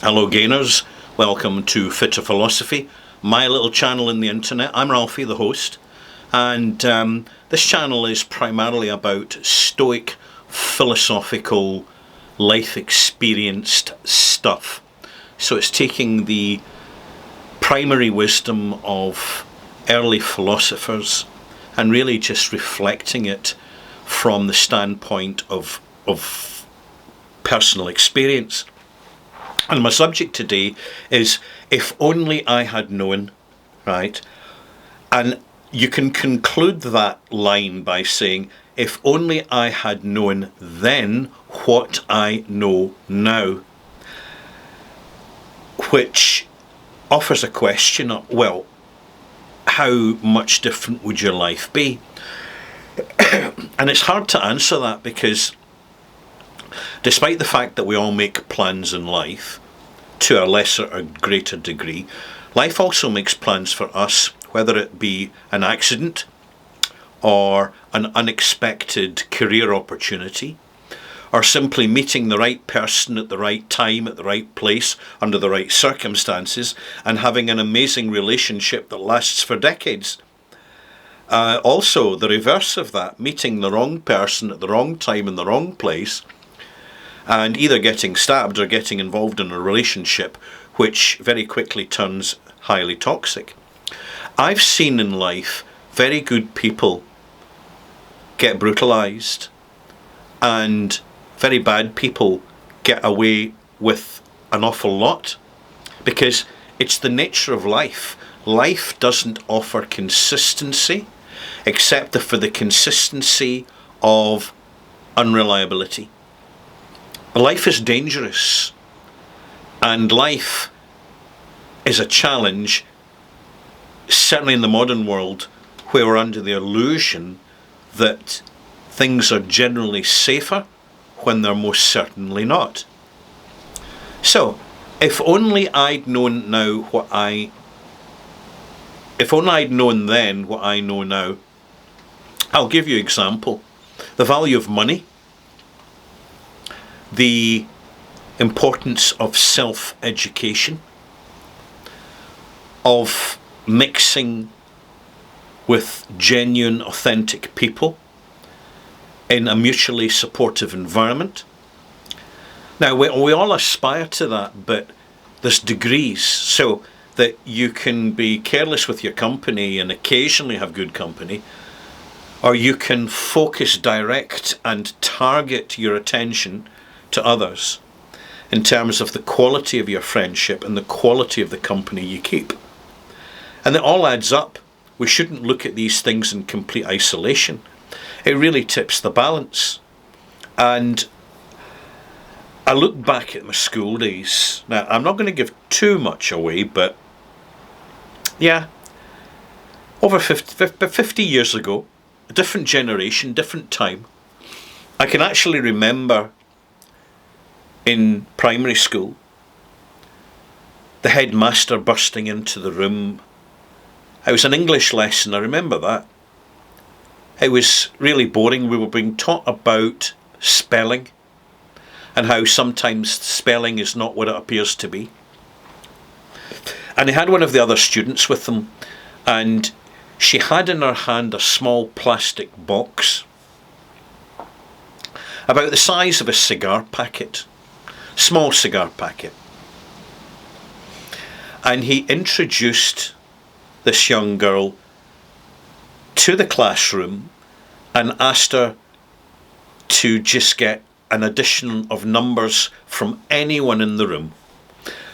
Hello gainers, welcome to Fitter Philosophy, my little channel in the internet. I'm Ralphie, the host, and this channel is primarily about stoic, philosophical, life experienced stuff. So it's taking the primary wisdom of early philosophers and really just reflecting it from the standpoint of personal experience. And my subject today is if only I had known, right? And you can conclude that line by saying, if only I had known then what I know now. Which offers a question of, well, how much different would your life be? And it's hard to answer that because despite the fact that we all make plans in life, to a lesser or greater degree, life also makes plans for us, whether it be an accident or an unexpected career opportunity, or simply meeting the right person at the right time, at the right place, under the right circumstances, and having an amazing relationship that lasts for decades. Also, the reverse of that, meeting the wrong person at the wrong time in the wrong place, and either getting stabbed or getting involved in a relationship which very quickly turns highly toxic. I've seen in life very good people get brutalized and very bad people get away with an awful lot because it's the nature of life. Life doesn't offer consistency except for the consistency of unreliability. Life is dangerous, and life is a challenge, certainly in the modern world, where we're under the illusion that things are generally safer when they're most certainly not. So, if only I'd known then what I know now, I'll give you an example. The value of money, the importance of self-education, of mixing with genuine, authentic people in a mutually supportive environment. Now, we all aspire to that, but there's degrees, so that you can be careless with your company and occasionally have good company, or you can focus, direct, and target your attention to others in terms of the quality of your friendship and the quality of the company you keep. And it all adds up. We shouldn't look at these things in complete isolation. It really tips the balance. And I look back at my school days. Now, I'm not going to give too much away, but yeah, over 50 years ago, a different generation, different time, I can actually remember in primary school, the headmaster bursting into the room. It was an English lesson, I remember that. It was really boring. We were being taught about spelling and how sometimes spelling is not what it appears to be. And he had one of the other students with him, and she had in her hand a small plastic box about the size of a cigar packet. Small cigar packet. And he introduced this young girl to the classroom and asked her to just get an addition of numbers from anyone in the room.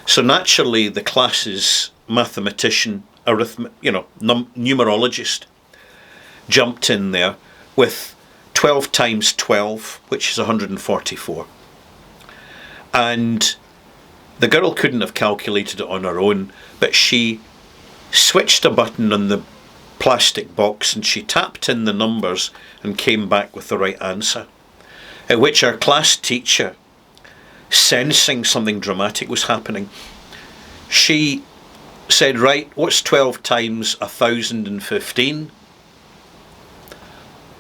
So naturally the class's mathematician, numerologist jumped in there with 12 times 12, which is 144. And the girl couldn't have calculated it on her own, but she switched a button on the plastic box and she tapped in the numbers and came back with the right answer. At which our class teacher, sensing something dramatic was happening, she said, right, what's 12 times 1,015?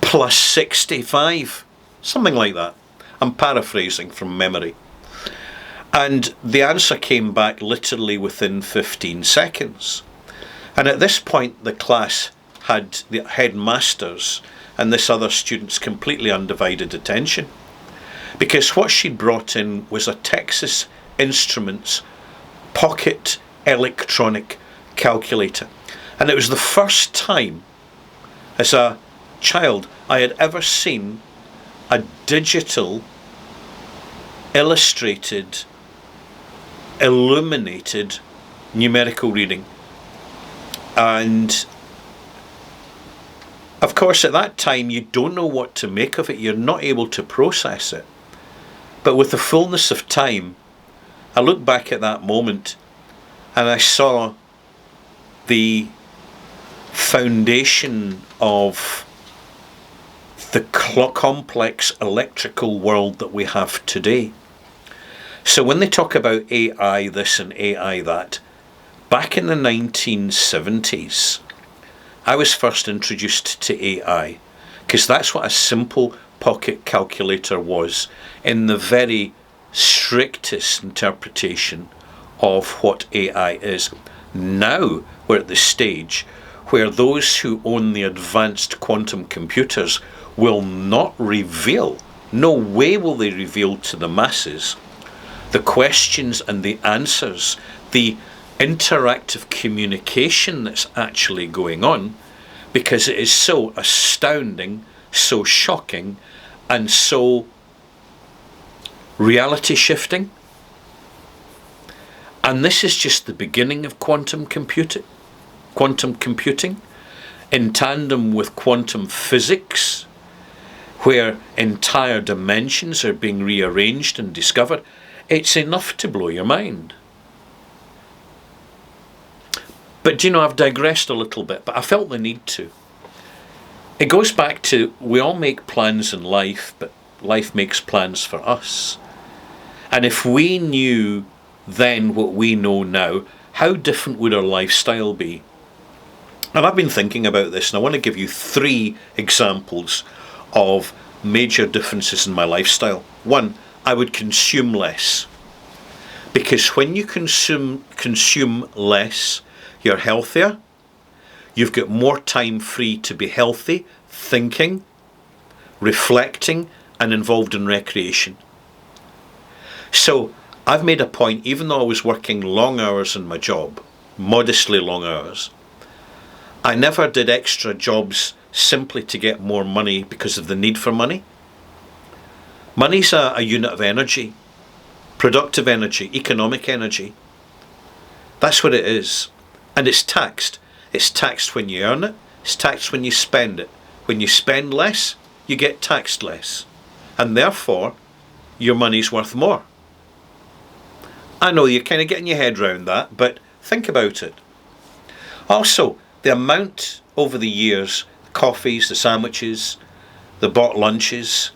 Plus 65. Something like that. I'm paraphrasing from memory. And the answer came back literally within 15 seconds. And at this point, the class had the headmasters and this other student's completely undivided attention. Because what she'd brought in was a Texas Instruments pocket electronic calculator. And it was the first time as a child I had ever seen a digital, illustrated, illuminated numerical reading. And of course at that time you don't know what to make of it, you're not able to process it. But with the fullness of time, I look back at that moment and I saw the foundation of the complex electrical world that we have today. So when they talk about AI this and AI that, back in the 1970s, I was first introduced to AI, because that's what a simple pocket calculator was in the very strictest interpretation of what AI is. Now we're at the stage where those who own the advanced quantum computers will not reveal, no way will they reveal to the masses, the questions and the answers, the interactive communication that's actually going on, because it is so astounding, so shocking, and so reality shifting. And this is just the beginning of quantum computing in tandem with quantum physics, where entire dimensions are being rearranged and discovered. It's enough to blow your mind. But I've digressed a little bit, but I felt the need to. It goes back to, we all make plans in life, but life makes plans for us. And if we knew then what we know now, how different would our lifestyle be? And I've been thinking about this, and I want to give you 3 examples of major differences in my lifestyle. 1, I would consume less. Because when you consume less, you're healthier, you've got more time free to be healthy, thinking, reflecting, and involved in recreation. So I've made a point, even though I was working long hours in my job, modestly long hours, I never did extra jobs simply to get more money because of the need for money. Money's a unit of energy, productive energy, economic energy. That's what it is. And it's taxed. It's taxed when you earn it. It's taxed when you spend it. When you spend less, you get taxed less. And therefore, your money's worth more. I know you're kind of getting your head around that, but think about it. Also, the amount over the years, the coffees, the sandwiches, the bought lunches,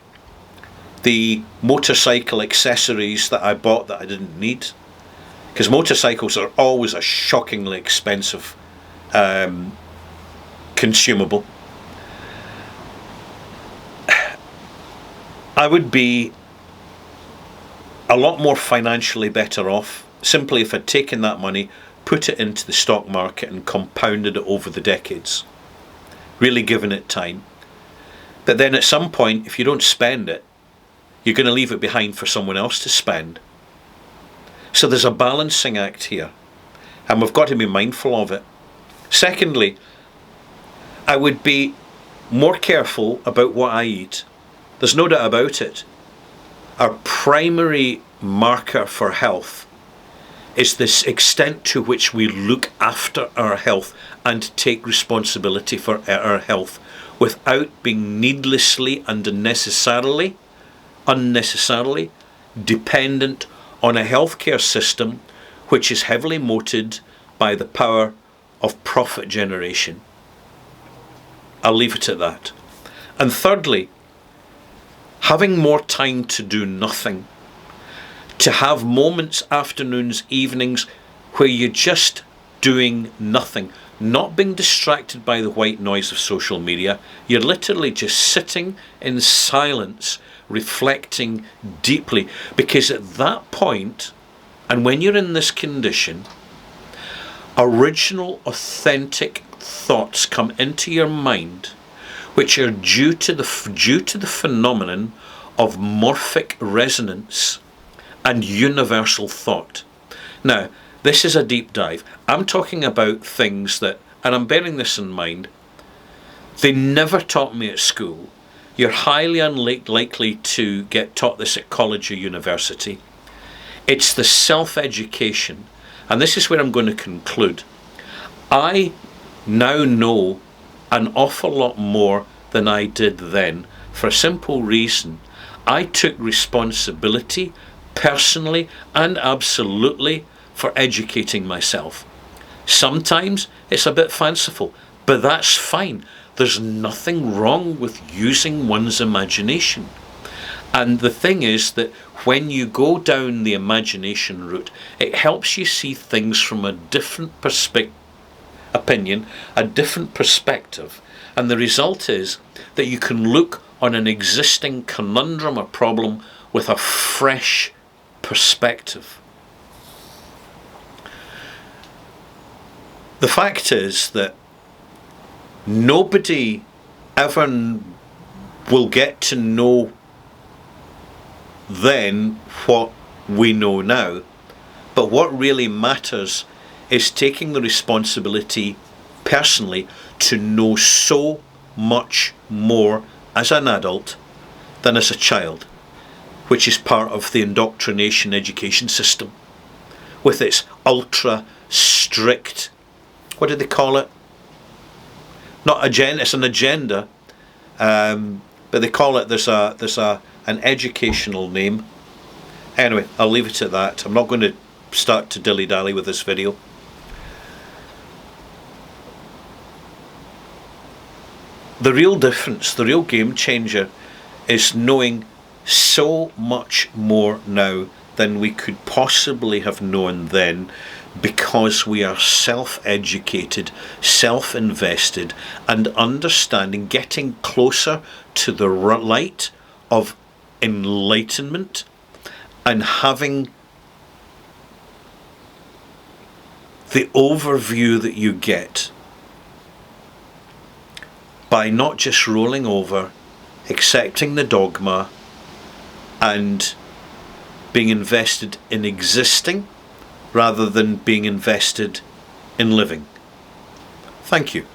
the motorcycle accessories that I bought that I didn't need, because motorcycles are always a shockingly expensive consumable. I would be a lot more financially better off simply if I'd taken that money, put it into the stock market and compounded it over the decades, really given it time. But then at some point, if you don't spend it, you're going to leave it behind for someone else to spend. So there's a balancing act here, and we've got to be mindful of it. Secondly, I would be more careful about what I eat. There's no doubt about it. Our primary marker for health is this extent to which we look after our health and take responsibility for our health without being needlessly and unnecessarily dependent on a healthcare system which is heavily motivated by the power of profit generation. I'll leave it at that. And thirdly, having more time to do nothing, to have moments, afternoons, evenings where you're just doing nothing, not being distracted by the white noise of social media. You're literally just sitting in silence, reflecting deeply, because at that point And when you're in this condition, original, authentic thoughts come into your mind, which are due to the phenomenon of morphic resonance and universal thought. Now, this is a deep dive. I'm talking about things that, and I'm bearing this in mind, they never taught me at school. You're highly unlikely to get taught this at college or university. It's the self-education, and this is where I'm going to conclude. I now know an awful lot more than I did then, for a simple reason. I took responsibility, personally and absolutely, for educating myself. Sometimes it's a bit fanciful, but that's fine. There's nothing wrong with using one's imagination. And the thing is that when you go down the imagination route, it helps you see things from a different opinion, a different perspective. And the result is that you can look on an existing conundrum or problem with a fresh perspective. The fact is that nobody ever will get to know then what we know now. But what really matters is taking the responsibility personally to know so much more as an adult than as a child, which is part of the indoctrination education system, with its ultra strict, what did they call it? Not agenda, it's an agenda, but they call it, there's an educational name. Anyway, I'll leave it at that. I'm not going to start to dilly-dally with this video. The real difference, the real game changer, is knowing so much more now than we could possibly have known then, because we are self-educated, self-invested, and understanding, getting closer to the light of enlightenment, and having the overview that you get by not just rolling over, accepting the dogma, and being invested in existing rather than being invested in living. Thank you.